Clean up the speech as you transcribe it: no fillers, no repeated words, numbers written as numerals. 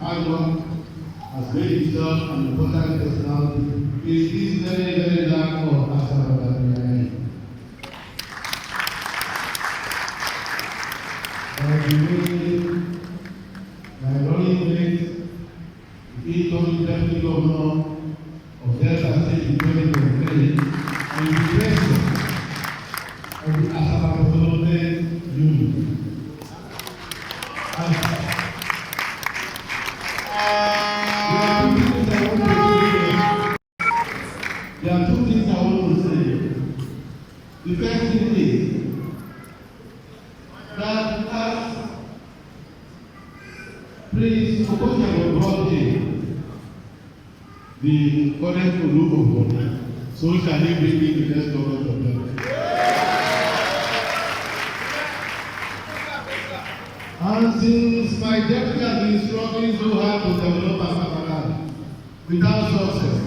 hard work has made himself an important personality in this very dark of Asaba that we are in. My running mate, the incoming deputy governor of Delta State in 2023, and the president of the Asaba Development Union. There are two things I want to say. The first thing is that as Prince Okocha brought in the current group of body, so shall he bring in the next government of them. And since my deputy has been struggling so hard to develop Asaba without success,